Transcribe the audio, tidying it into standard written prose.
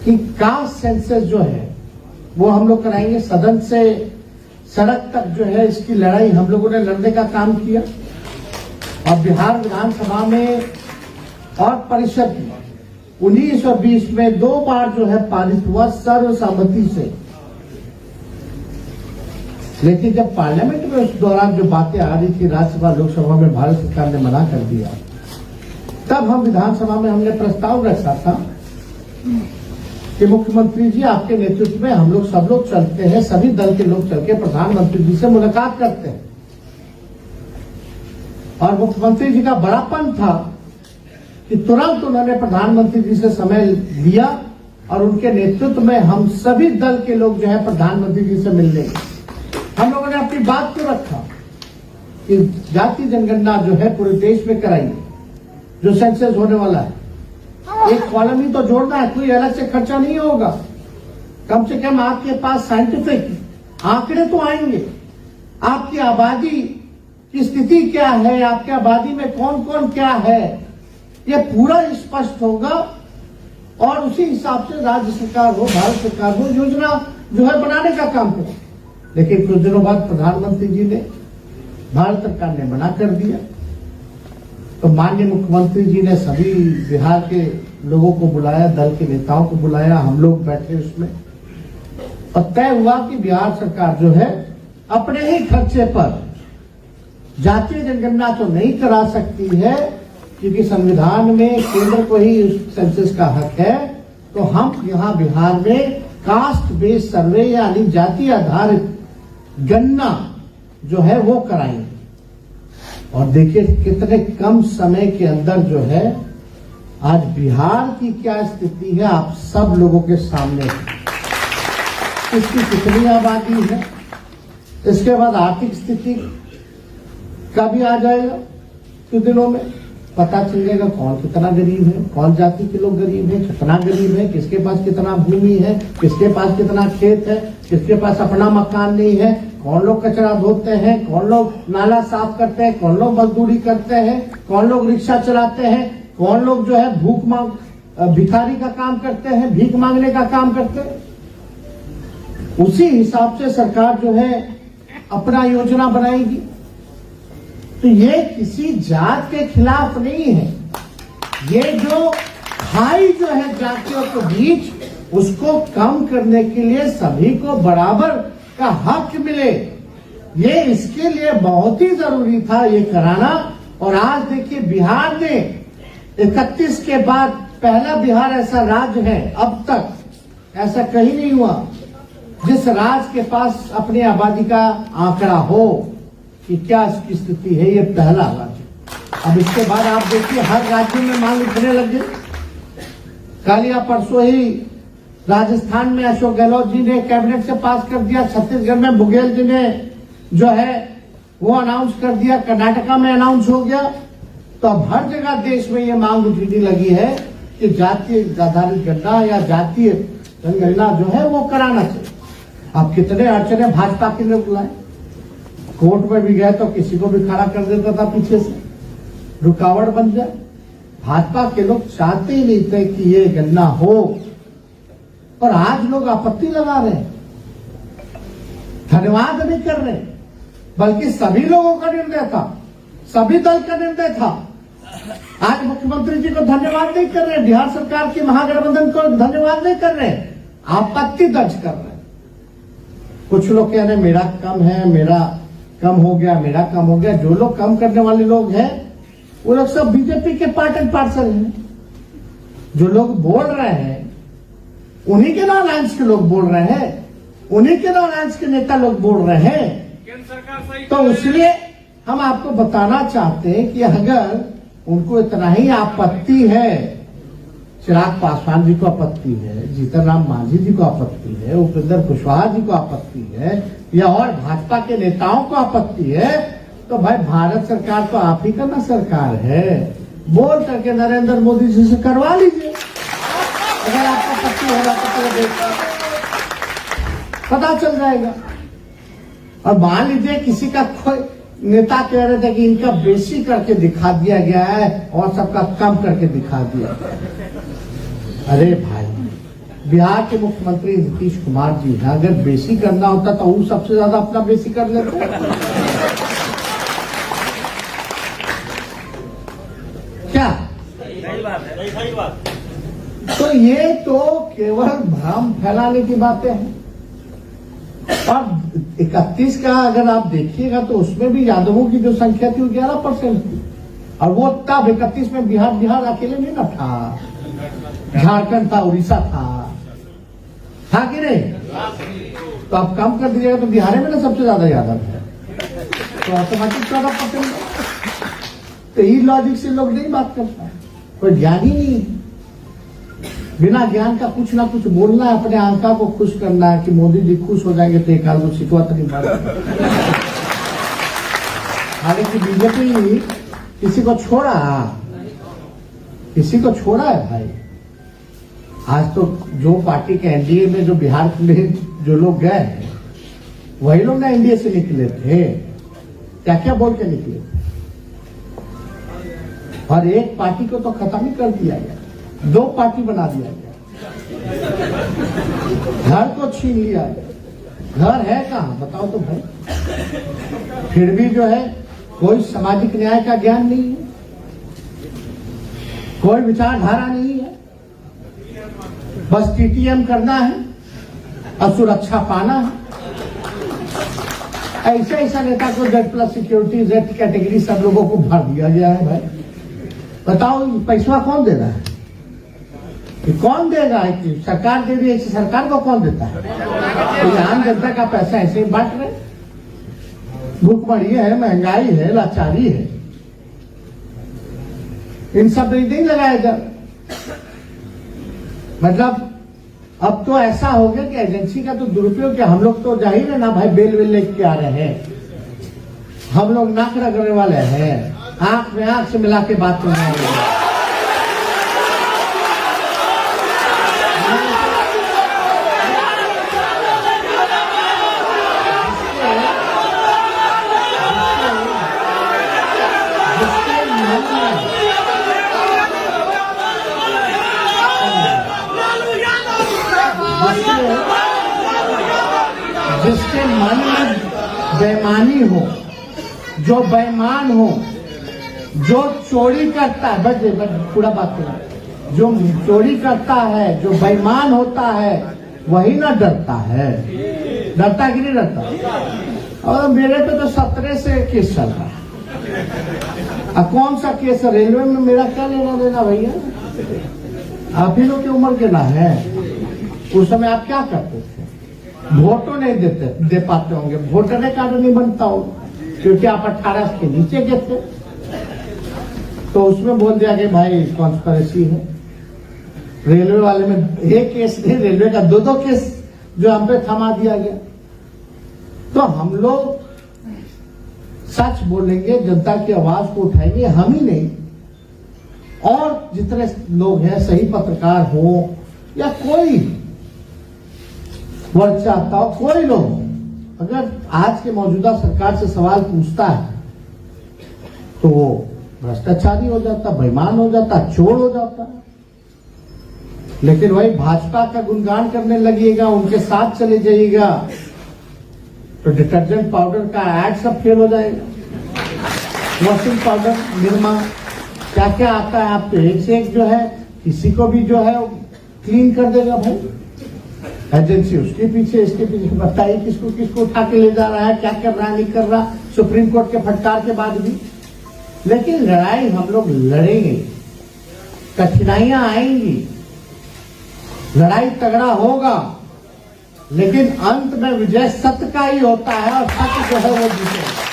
कि caste census जो है वो हम लोग कराएंगे। सदन से सड़क तक जो है इसकी लड़ाई हम लोगों ने लड़ने का काम किया और बिहार विधानसभा में और परिषद में 19 और 20 में 2 बार जो है पारित हुआ सर्वसम्मति से। लेकिन जब पार्लियामेंट में उस दौरान जो बातें आ रही थी राज्यसभा लोकसभा में भारत सरकार ने मना कर दिया, तब हम विधानसभा में हमने प्रस्ताव रखा था कि मुख्यमंत्री जी आपके नेतृत्व में हम लोग सब लोग चलते हैं, सभी दल के लोग चल के प्रधानमंत्री जी से मुलाकात करते हैं। और मुख्यमंत्री जी का बड़ापन था कि तुरंत उन्होंने प्रधानमंत्री जी से समय लिया और उनके नेतृत्व में हम सभी दल के लोग जो है प्रधानमंत्री जी से मिलने गए। हम लोगों ने अपनी बात को रखा कि जाति जनगणना जो है पूरे देश में कराइए, जो सेंसस होने वाला है। एक कॉलम ही तो जोड़ना है, कोई अलग से खर्चा नहीं होगा। कम से कम आपके पास साइंटिफिक आंकड़े तो आएंगे, आपकी आबादी की स्थिति क्या है, आपकी आबादी में कौन कौन क्या है, ये पूरा स्पष्ट होगा और उसी हिसाब से राज्य सरकार हो, भारत सरकार हो, योजना जो है बनाने का काम करे। लेकिन कुछ दिनों बाद प्रधानमंत्री जी ने, भारत सरकार ने मना कर दिया, तो माननीय मुख्यमंत्री जी ने सभी बिहार के लोगों को बुलाया, दल के नेताओं को बुलाया, हम लोग बैठे उसमें और तय हुआ कि बिहार सरकार जो है अपने ही खर्चे पर जातीय जनगणना तो नहीं करा सकती है क्योंकि संविधान में केंद्र को ही उस सेंसस का हक है, तो हम यहाँ बिहार में कास्ट बेस्ड सर्वे यानी जाति आधारित गणना जो है वो कराएंगे। और देखिए कितने कम समय के अंदर जो है आज बिहार की क्या स्थिति है आप सब लोगों के सामने है। इसकी कितनी आबादी है, इसके बाद आर्थिक स्थिति का भी आ जाएगा, कुछ दिनों में पता चल जाएगा कौन कितना गरीब है, कौन जाति के लोग गरीब है, कितना गरीब है, किसके पास कितना भूमि है, किसके पास कितना खेत है, किसके पास अपना मकान नहीं है, कौन लोग कचरा धोते हैं, कौन लोग नाला साफ करते हैं, कौन लोग मजदूरी करते हैं, कौन लोग रिक्शा चलाते हैं, कौन लोग जो है भूख मांग भिखारी का काम करते हैं, भीख मांगने का काम करते हैं। उसी हिसाब से सरकार जो है अपना योजना बनाएगी। तो ये किसी जात के खिलाफ नहीं है, ये जो खाई जो है जातियों के बीच उसको कम करने के लिए सभी को बराबर का हक मिले, ये इसके लिए बहुत ही जरूरी था ये कराना। और आज देखिए बिहार ने 31 के बाद पहला बिहार ऐसा राज्य है, अब तक ऐसा कहीं नहीं हुआ जिस राज्य के पास अपनी आबादी का आंकड़ा हो कि क्या इसकी स्थिति है, ये पहला राज्य। अब इसके बाद आप देखिए हर राज्य में मांग उठने लग गई। कल या परसों ही राजस्थान में अशोक गहलोत जी ने कैबिनेट से पास कर दिया, छत्तीसगढ़ में बघेल जी ने जो है वो अनाउंस कर दिया, कर्नाटका में अनाउंस हो गया। तो अब हर जगह देश में ये मांग उठने लगी है कि जातीय आधारित गणना या जातीय जनगणना जो है वो कराना चाहिए। अब कितने अड़चने भाजपा के लोग लाए, कोर्ट में भी गए तो किसी को भी खड़ा कर देता था पीछे से, रुकावट बन जाए। भाजपा के लोग चाहते ही नहीं थे कि ये गणना हो और आज लोग आपत्ति लगा रहे हैं, धन्यवाद नहीं कर रहे, बल्कि सभी लोगों का निर्णय था, सभी दल का निर्णय था। आज मुख्यमंत्री जी को धन्यवाद नहीं कर रहे, बिहार सरकार की महागठबंधन को धन्यवाद नहीं कर रहे, आपत्ति दर्ज कर रहे। कुछ लोग कह रहे मेरा कम है, मेरा कम हो गया, मेरा कम हो गया। जो लोग कम करने वाले लोग हैं वो लोग सब बीजेपी के पार्ट एंड पार्सल हैं। जो लोग बोल रहे हैं उन्हीं के अलायंस के लोग बोल रहे हैं, उन्हीं के अलायंस के नेता लोग बोल रहे हैं। तो इसलिए हम आपको बताना चाहते हैं कि अगर उनको इतना ही आपत्ति है, चिराग पासवान जी को आपत्ति है, जीतन राम मांझी जी को आपत्ति है, उपेंद्र कुशवाहा जी को आपत्ति है या और भाजपा के नेताओं को आपत्ति है, तो भाई भारत सरकार तो आप ही का ना सरकार है, बोल करके नरेंद्र मोदी जी से करवा लीजिए। अगर आपको आपत्ति हो रहा तो पता चल जाएगा। और मान लीजिए किसी का कोई नेता कह रहे थे कि इनका बेसी करके दिखा दिया गया है और सबका कम करके दिखा दिया। अरे भाई बिहार के मुख्यमंत्री नीतीश कुमार जी हैं। अगर बेसी करना होता तो वो सबसे ज्यादा अपना बेसी कर लेते। क्या सही बात है, सही बात। तो ये तो केवल भ्रम फैलाने की बातें हैं। और 31 का अगर आप देखिएगा तो उसमें भी यादवों की जो संख्या थी वो 11% थी। और वो तब 31 में बिहार अकेले नहीं ना था, झारखंड था, उड़ीसा था कि नहीं? तो आप कम कर दीजिएगा तो बिहार में ना सबसे ज्यादा यादव है, तो ऑटोमेटिक 14%। तो ये लॉजिक से लोग नहीं बात करता, कोई ज्ञान ही नहीं। बिना ज्ञान का कुछ ना कुछ बोलना है, अपने आंका को खुश करना है कि मोदी जी खुश हो जाएंगे तो एक आध दो सीटवा तो नहीं मारेगा। हालांकि बीजेपी किसी को छोड़ा है भाई। आज तो जो पार्टी के एनडीए में जो बिहार में जो लोग गए हैं वही लोग ना एनडीए से निकले थे। क्या क्या बोल के निकले थे। और एक पार्टी को तो खत्म ही कर दिया गया, 2 पार्टी बना दिया गया, घर को छीन लिया गया। घर है कहां बताओ तो भाई। फिर भी जो है कोई सामाजिक न्याय का ज्ञान नहीं है, कोई विचारधारा नहीं है, बस टीटीएम करना है और सुरक्षा पाना है। ऐसा नेता को Z+ सिक्योरिटी, Z कैटेगरी सब लोगों को भर दिया गया है भाई। बताओ पैसा कौन दे रहा है? कौन देगा? सरकार दे रही है, सरकार को कौन देता है? तो आम जनता का पैसा ऐसे ही बांट रहे। भूखमरी है, महंगाई है, लाचारी है, इन सब में नहीं लगाया जा। मतलब अब तो ऐसा हो गया कि एजेंसी का तो दुरुपयोग किया। हम लोग तो जाहिर है ना भाई, बेल लेके आ रहे हैं, हम लोग नाक रगड़ने वाले हैं, आंख में आंख से मिला के बात करने वाले हैं। जिसके मन में बेईमानी हो, जो बेईमान हो, जो चोरी करता है, बस पूरा बात करो, जो चोरी करता है, जो बेईमान होता है वही ना डरता है। डरता कि नहीं डरता? और मेरे पे तो 17 से केस चल रहा है। कौन सा केस? रेलवे में मेरा क्या लेना देना भैया? आप ही लोग की उम्र के ना है। उस समय आप क्या करते थे? वोटो नहीं दे पाते होंगे, वोटर कार्ड नहीं बनता हो क्योंकि आप 18 के नीचे के थे। तो उसमें बोल दिया कि भाई कॉन्स्पिरेसी है। रेलवे वाले में एक केस नहीं, रेलवे का 2 केस जो हम पे थमा दिया गया। तो हम लोग सच बोलेंगे, जनता की आवाज को उठाएंगे, हम ही नहीं और जितने लोग हैं, सही पत्रकार हो या कोई वर्ग चाहता हो, कोई लोग अगर आज के मौजूदा सरकार से सवाल पूछता है तो वो भ्रष्टाचारी हो जाता, बेईमान हो जाता, चोर हो जाता। लेकिन वही भाजपा का गुणगान करने लगिएगा, उनके साथ चले जाइएगा तो डिटर्जेंट पाउडर का ऐड सब फेल हो जाएगा। वॉशिंग पाउडर, निरमा, क्या क्या आता है आप तो एक से एक जो है किसी को भी जो है क्लीन कर देगा भाई। एजेंसी उसके पीछे, इसके पीछे, बताइए किसको किसको उठा के ले जा रहा है, क्या कर रहा है, नहीं कर रहा, सुप्रीम कोर्ट के फटकार के बाद भी। लेकिन लड़ाई हम लोग लड़ेंगे, कठिनाइयां आएंगी, लड़ाई तगड़ा होगा, लेकिन अंत में विजय सत्य का ही होता है और सत्य जो है वो जीतेगा।